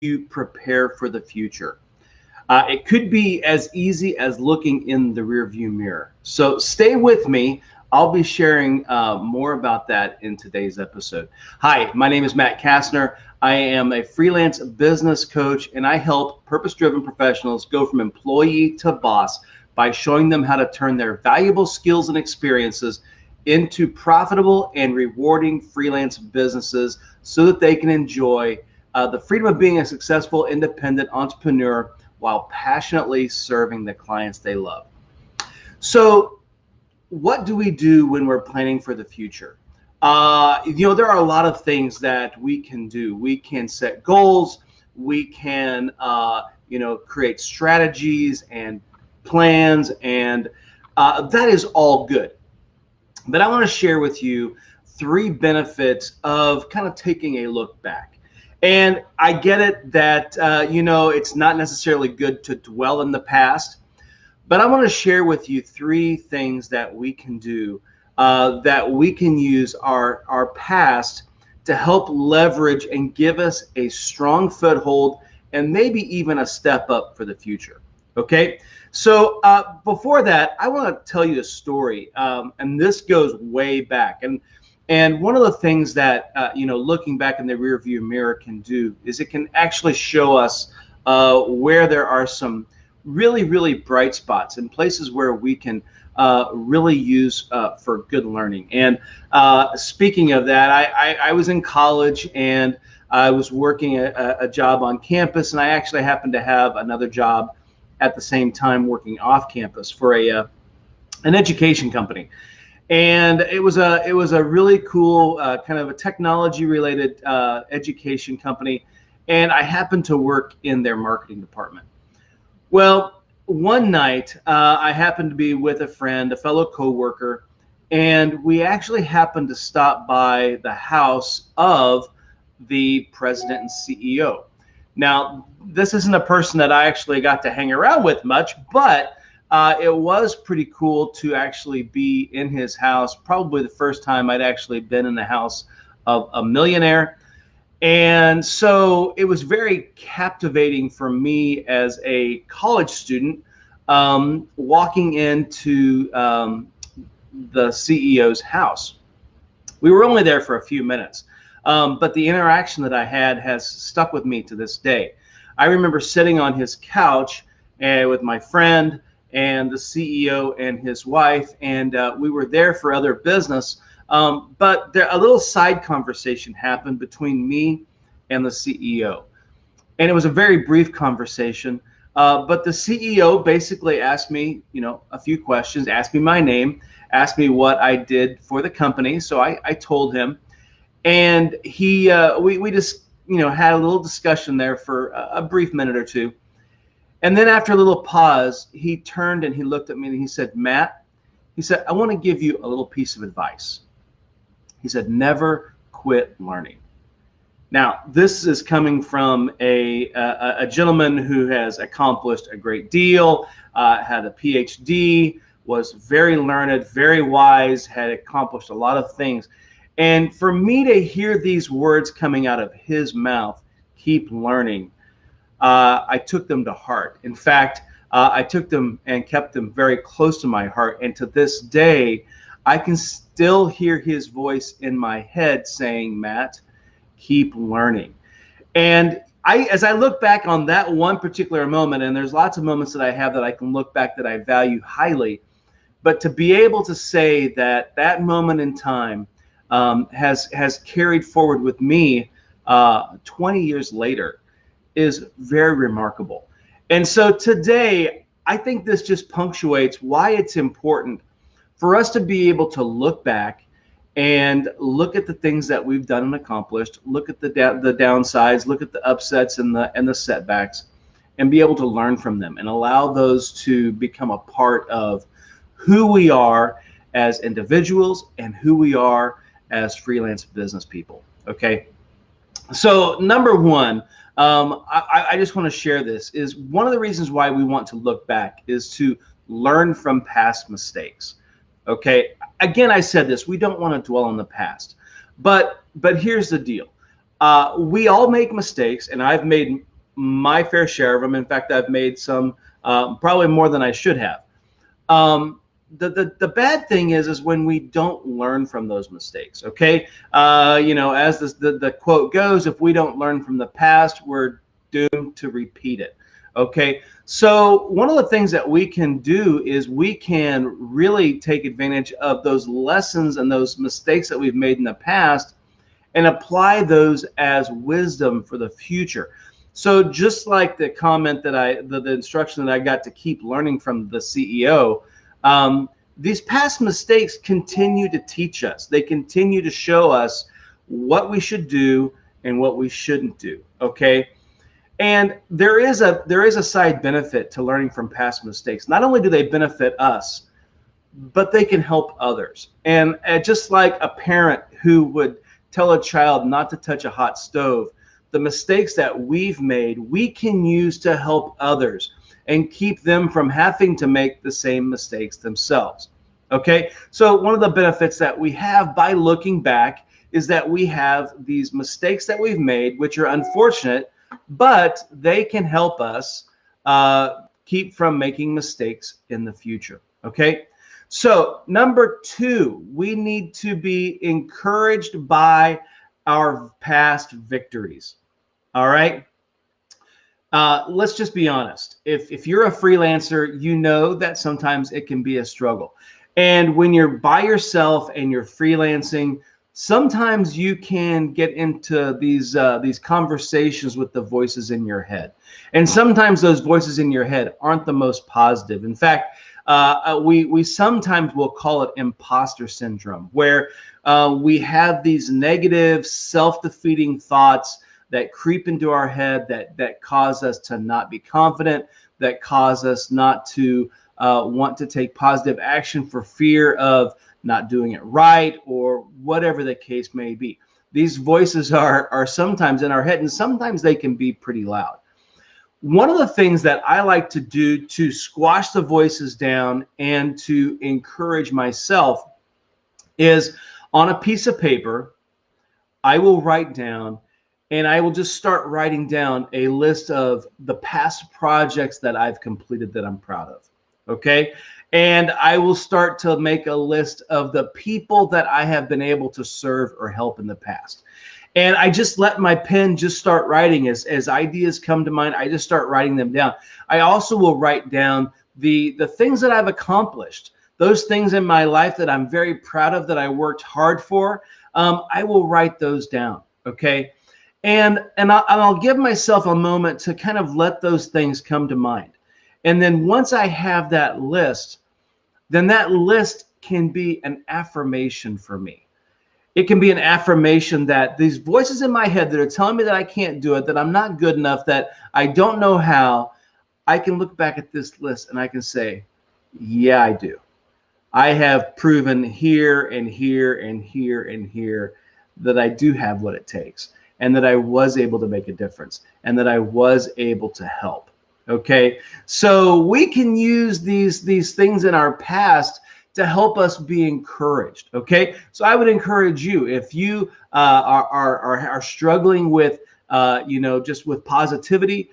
you prepare for the future? It could be as easy as looking in the rearview mirror. So stay with me. I'll be sharing more about that in today's episode. Hi, my name is Matt Casner. I am a freelance business coach, and I help purpose-driven professionals go from employee to boss by showing them how to turn their valuable skills and experiences into profitable and rewarding freelance businesses so that they can enjoy the freedom of being a successful independent entrepreneur while passionately serving the clients they love. So what do we do when we're planning for the future? There are a lot of things that we can do. We can set goals. We can, create strategies and plans, and that is all good. But I want to share with you 3 benefits of kind of taking a look back. And I get it that, it's not necessarily good to dwell in the past, but I want to share with you 3 things that we can do, that we can use our past to help leverage and give us a strong foothold and maybe even a step up for the future. Okay, so before that, I want to tell you a story, and this goes way back. And one of the things that, looking back in the rearview mirror can do is it can actually show us where there are some really, really bright spots and places where we can really use for good learning. And speaking of that, I was in college and I was working a job on campus, and I actually happened to have another job at the same time working off campus for an education company. And it was a really cool kind of a technology related education company, and I happened to work in their marketing department. Well, one night I happened to be with a friend, a fellow coworker, and we actually happened to stop by the house of the president and CEO. Now, this isn't a person that I actually got to hang around with much, but it was pretty cool to actually be in his house. Probably the first time I'd actually been in the house of a millionaire. And so it was very captivating for me as a college student, walking into the CEO's house. We were only there for a few minutes, but the interaction that I had has stuck with me to this day. I remember sitting on his couch with my friend and the CEO and his wife, and we were there for other business. But a little side conversation happened between me and the CEO. And it was a very brief conversation, but the CEO basically asked me, a few questions, asked me my name, asked me what I did for the company. So I told him, and we just, had a little discussion there for a brief minute or two. And then after a little pause, he turned and he looked at me and he said, Matt, he said, I want to give you a little piece of advice. He said, never quit learning. Now, this is coming from a gentleman who has accomplished a great deal, had a PhD, was very learned, very wise, had accomplished a lot of things. And for me to hear these words coming out of his mouth, keep learning, I took them to heart. In fact, I took them and kept them very close to my heart. And to this day, I can still hear his voice in my head saying, Matt, keep learning. And as I look back on that one particular moment, and there's lots of moments that I have that I can look back that I value highly, but to be able to say that that moment in time has carried forward with me 20 years later is very remarkable. And so today, I think this just punctuates why it's important for us to be able to look back and look at the things that we've done and accomplished, look at the downsides, look at the upsets and the setbacks, and be able to learn from them and allow those to become a part of who we are as individuals and who we are as freelance business people. Okay. So number one, I just want to share this, is one of the reasons why we want to look back is to learn from past mistakes. Okay. Again, I said this, we don't want to dwell on the past, but here's the deal. We all make mistakes, and I've made my fair share of them. In fact, I've made some, probably more than I should have. The bad thing is when we don't learn from those mistakes. Okay, as the quote goes, if we don't learn from the past, we're doomed to repeat it. Okay, so one of the things that we can do is we can really take advantage of those lessons and those mistakes that we've made in the past and apply those as wisdom for the future. So just like the comment that the instruction that I got to keep learning from the CEO, these past mistakes continue to teach us. They continue to show us what we should do and what we shouldn't do. Okay. And there is a side benefit to learning from past mistakes. Not only do they benefit us, but they can help others. And just like a parent who would tell a child not to touch a hot stove, the mistakes that we've made, we can use to help others and keep them from having to make the same mistakes themselves. Okay, so one of the benefits that we have by looking back is that we have these mistakes that we've made, which are unfortunate, but they can help us keep from making mistakes in the future. Okay, so number 2, we need to be encouraged by our past victories. All right. Let's just be honest. If you're a freelancer, you know that sometimes it can be a struggle. And when you're by yourself and you're freelancing, sometimes you can get into these conversations with the voices in your head. And sometimes those voices in your head aren't the most positive. In fact, we sometimes will call it imposter syndrome, where we have these negative, self-defeating thoughts that creep into our head that cause us to not be confident, that cause us not to want to take positive action for fear of not doing it right, or whatever the case may be. These voices are sometimes in our head, and sometimes they can be pretty loud. One of the things that I like to do to squash the voices down and to encourage myself is, on a piece of paper, I will write down, and I will just start writing down a list of the past projects that I've completed that I'm proud of. Okay. And I will start to make a list of the people that I have been able to serve or help in the past. And I just let my pen just start writing as ideas come to mind. I just start writing them down. I also will write down the things that I've accomplished, those things in my life that I'm very proud of, that I worked hard for. I will write those down. Okay. And I'll give myself a moment to kind of let those things come to mind. And then once I have that list, then that list can be an affirmation for me. It can be an affirmation that these voices in my head that are telling me that I can't do it, that I'm not good enough, that I don't know how, I can look back at this list and I can say, yeah, I do. I have proven here and here and here and here that I do have what it takes, and that I was able to make a difference, and that I was able to help. Okay, so we can use these things in our past to help us be encouraged. Okay, so I would encourage you, if you are struggling with just with positivity,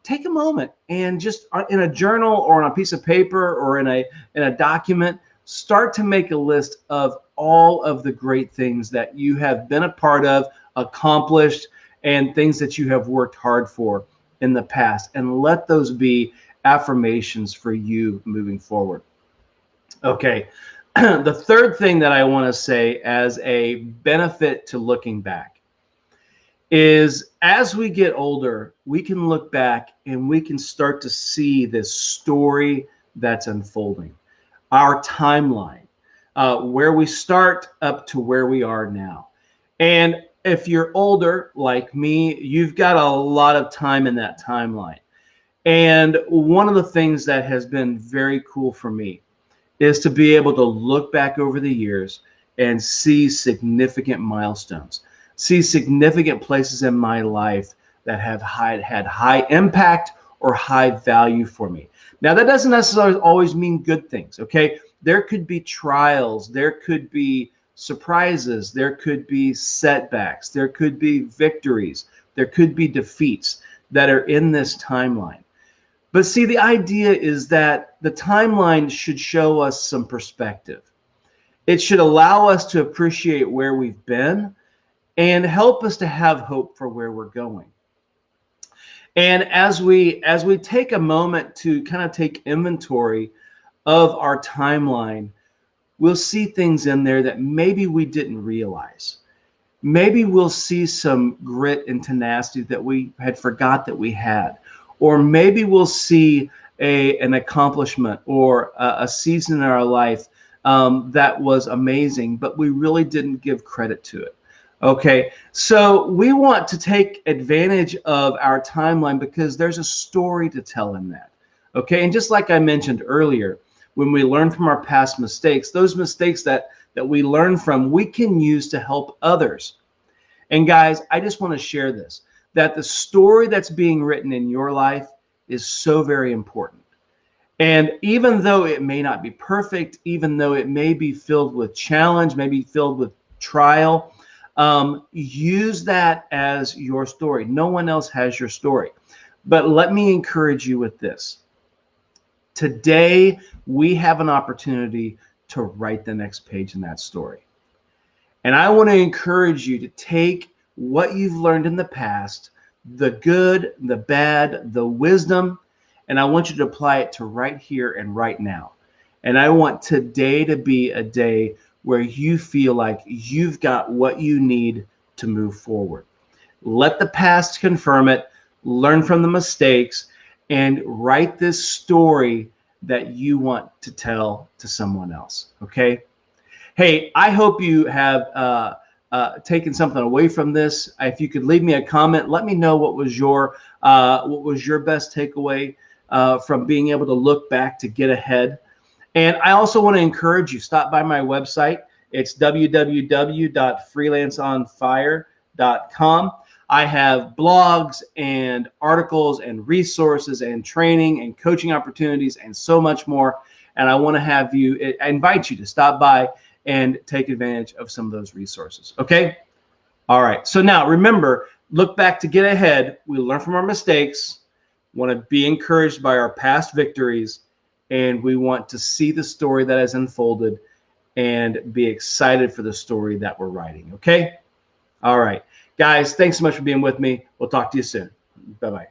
take a moment and just in a journal or on a piece of paper or in a document, start to make a list of all of the great things that you have been a part of, accomplished, and things that you have worked hard for in the past, and let those be affirmations for you moving forward. Okay, the third thing that I want to say as a benefit to looking back is, as we get older, we can look back and we can start to see this story that's unfolding, our timeline, where we start up to where we are now. And if you're older like me, you've got a lot of time in that timeline. And one of the things that has been very cool for me is to be able to look back over the years and see significant milestones, see significant places in my life that have had high impact or high value for me. Now, that doesn't necessarily always mean good things. Okay, there could be trials, there could be surprises, there could be setbacks, there could be victories, there could be defeats. that are in this timeline. But see, the idea is that the timeline should show us some perspective. It should allow us to appreciate where we've been and help us to have hope for where we're going. And as we take a moment to kind of take inventory of our timeline, we'll see things in there that maybe we didn't realize. Maybe we'll see some grit and tenacity that we had forgot that we had. Or maybe we'll see an accomplishment or a season in our life that was amazing, but we really didn't give credit to it. Okay, so we want to take advantage of our timeline because there's a story to tell in that. Okay, and just like I mentioned earlier, when we learn from our past mistakes, those mistakes that we learn from, we can use to help others. And guys, I just want to share this, that the story that's being written in your life is so very important. And even though it may not be perfect, even though it may be filled with challenge, maybe filled with trial, use that as your story. No one else has your story. But let me encourage you with this. Today, we have an opportunity to write the next page in that story. And I want to encourage you to take what you've learned in the past, the good, the bad, the wisdom, and I want you to apply it to right here and right now. And I want today to be a day where you feel like you've got what you need to move forward. Let the past confirm it, learn from the mistakes, and write this story that you want to tell to someone else, okay? Hey, I hope you have taken something away from this. If you could leave me a comment, let me know what was your best takeaway from being able to look back to get ahead. And I also want to encourage you, stop by my website. It's www.freelanceonfire.com. I have blogs and articles and resources and training and coaching opportunities and so much more. And I want to have you, I invite you to stop by and take advantage of some of those resources. Okay? All right. So now remember, look back to get ahead. We learn from our mistakes, want to be encouraged by our past victories, and we want to see the story that has unfolded and be excited for the story that we're writing. Okay? All right. Guys, thanks so much for being with me. We'll talk to you soon. Bye-bye.